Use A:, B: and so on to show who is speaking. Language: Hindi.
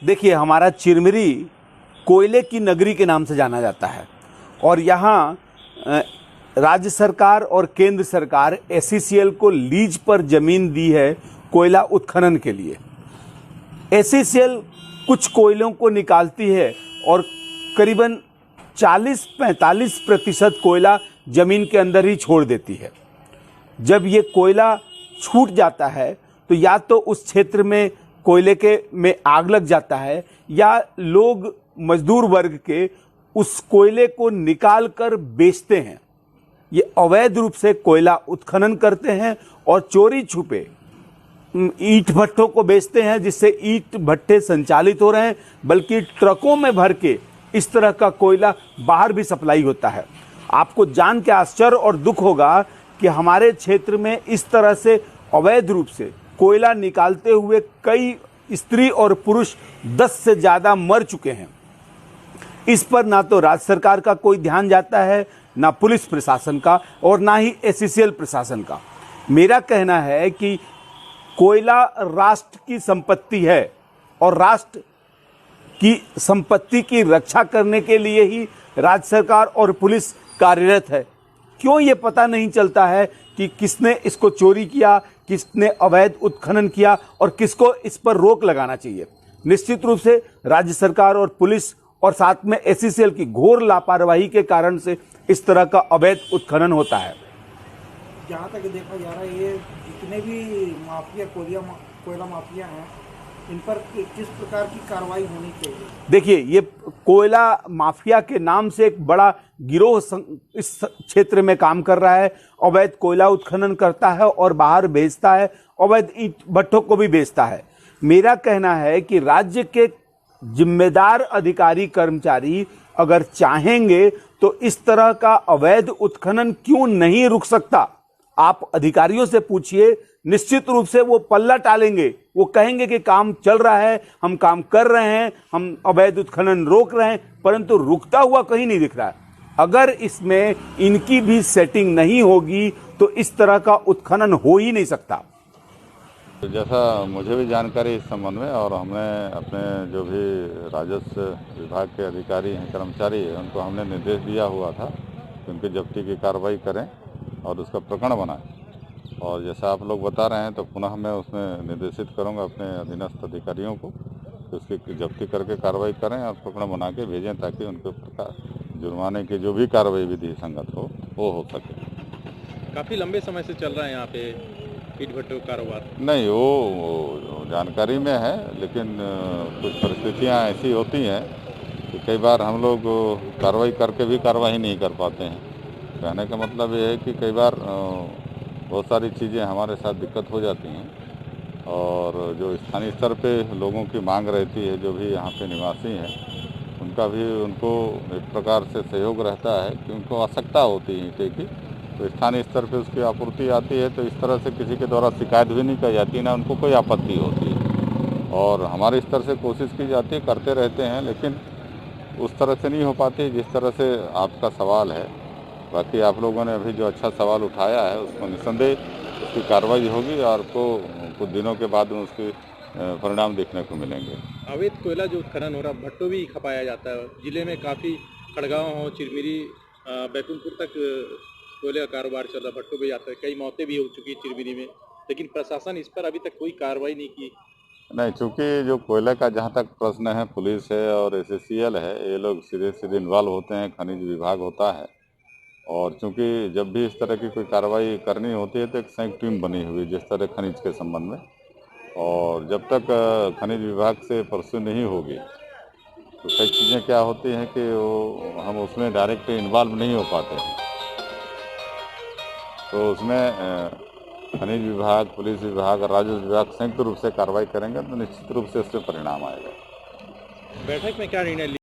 A: देखिए, हमारा चिरमिरी कोयले की नगरी के नाम से जाना जाता है और यहाँ राज्य सरकार और केंद्र सरकार एसईसीएल को लीज पर जमीन दी है कोयला उत्खनन के लिए। एसईसीएल कुछ कोयलों को निकालती है और करीबन 40-45% कोयला जमीन के अंदर ही छोड़ देती है। जब ये कोयला छूट जाता है तो या तो उस क्षेत्र में कोयले में आग लग जाता है या लोग मजदूर वर्ग के उस कोयले को निकाल कर बेचते हैं। ये अवैध रूप से कोयला उत्खनन करते हैं और चोरी छुपे ईंट भट्टों को बेचते हैं, जिससे ईंट भट्टे संचालित हो रहे हैं, बल्कि ट्रकों में भर के इस तरह का कोयला बाहर भी सप्लाई होता है। आपको जान के आश्चर्य और दुख होगा कि हमारे क्षेत्र में इस तरह से अवैध रूप से कोयला निकालते हुए कई स्त्री और पुरुष 10 से ज़्यादा मर चुके हैं। इस पर ना तो राज्य सरकार का कोई ध्यान जाता है, ना पुलिस प्रशासन का और ना ही एसईसीएल प्रशासन का। मेरा कहना है कि कोयला राष्ट्र की संपत्ति है और राष्ट्र की संपत्ति की रक्षा करने के लिए ही राज्य सरकार और पुलिस कार्यरत है। क्यों ये पता नहीं चलता है कि किसने इसको चोरी किया, किसने अवैध उत्खनन किया और किसको इस पर रोक लगाना चाहिए। निश्चित रूप से राज्य सरकार और पुलिस और साथ में एसईसीएल की घोर लापरवाही के कारण से इस तरह का अवैध उत्खनन होता है।
B: जहाँ तक देखा जा रहा है, ये जितने भी माफिया कोयला माफिया हैं, इन पर किस प्रकार की कार्रवाई होनी चाहिए?
A: देखिए, ये कोयला माफिया के नाम से एक बड़ा गिरोह इस क्षेत्र में काम कर रहा है। अवैध कोयला उत्खनन करता है और बाहर बेचता है, अवैध ईंट भट्टों को भी बेचता है। मेरा कहना है कि राज्य के जिम्मेदार अधिकारी कर्मचारी अगर चाहेंगे तो इस तरह का अवैध उत्खनन क्यों नहीं रुक सकता। आप अधिकारियों से पूछिए, निश्चित रूप से वो पल्ला टालेंगे। वो कहेंगे कि काम चल रहा है, हम काम कर रहे हैं, हम अवैध उत्खनन रोक रहे हैं, परंतु रुकता हुआ कहीं नहीं दिख रहा है। अगर इसमें इनकी भी सेटिंग नहीं होगी तो इस तरह का उत्खनन हो ही नहीं सकता।
C: जैसा मुझे भी जानकारी इस संबंध में, और हमने अपने जो भी राजस्व विभाग के अधिकारी हैं, कर्मचारी हैं, उनको हमने निर्देश दिया हुआ था कि उनकी जब्ती की कार्रवाई करें और उसका प्रकरण बनाएं। और जैसा आप लोग बता रहे हैं तो पुनः मैं उसमें निर्देशित करूंगा अपने अधीनस्थ अधिकारियों को कि उसकी जब्ती करके कार्रवाई करें और प्रकरण बना के भेजें, ताकि उनके प्रकार जुर्माने की जो भी कार्रवाई विधि संगत हो वो हो सके।
D: काफ़ी लंबे समय से चल रहा है यहाँ पे ईंट भट्टों का कारोबार?
C: नहीं, वो जानकारी में है, लेकिन कुछ परिस्थितियाँ ऐसी होती हैं कि कई बार हम लोग कार्रवाई करके भी कार्रवाई नहीं कर पाते हैं। कहने का मतलब ये है कि कई बार बहुत सारी चीज़ें हमारे साथ दिक्कत हो जाती हैं, और जो स्थानीय स्तर पे लोगों की मांग रहती है, जो भी यहाँ पे निवासी हैं, उनका भी उनको एक प्रकार से सहयोग रहता है कि उनको आवश्यकता होती है ईंटें की, तो स्थानीय स्तर पे उसकी आपूर्ति आती है। तो इस तरह से किसी के द्वारा शिकायत भी नहीं की जाती, ना उनको कोई आपत्ति होती है। और हमारे स्तर से कोशिश की जाती है, करते रहते हैं, लेकिन उस तरह से नहीं हो पाती जिस तरह से आपका सवाल है। बाकी आप लोगों ने अभी जो अच्छा सवाल उठाया है, उसको निस्संदेह उसकी कार्रवाई होगी और आपको कुछ दिनों के बाद उसके परिणाम देखने को मिलेंगे।
D: अवैध कोयला जो उत्खनन हो रहा, भट्टों भी खपाया जाता है। जिले में काफ़ी खड़गांव हो, चिरमिरी, बैकुंठपुर तक कोयले का कारोबार चल रहा, भट्टों भी जाता है। कई मौतें भी हो चुकी है चिरमिरी में, लेकिन प्रशासन इस पर अभी तक कोई कार्रवाई नहीं की।
C: नहीं, चूँकि जो कोयले का जहाँ तक प्रश्न है, पुलिस है और एसईसीएल है, ये लोग सीधे सीधे इन्वॉल्व होते हैं, खनिज विभाग होता है। और चूँकि जब भी इस तरह की कोई कार्रवाई करनी होती है तो एक संयुक्त टीम बनी हुई है जिस तरह खनिज के संबंध में, और जब तक खनिज विभाग से परसू नहीं होगी तो कई चीज़ें क्या होती हैं कि वो हम उसमें डायरेक्ट इन्वॉल्व नहीं हो पाते हैं। तो उसमें खनिज विभाग, पुलिस विभाग और राजस्व विभाग संयुक्त रूप से कार्रवाई करेंगे तो निश्चित रूप से उससे परिणाम आएगा।
D: बैठक में क्या निर्णय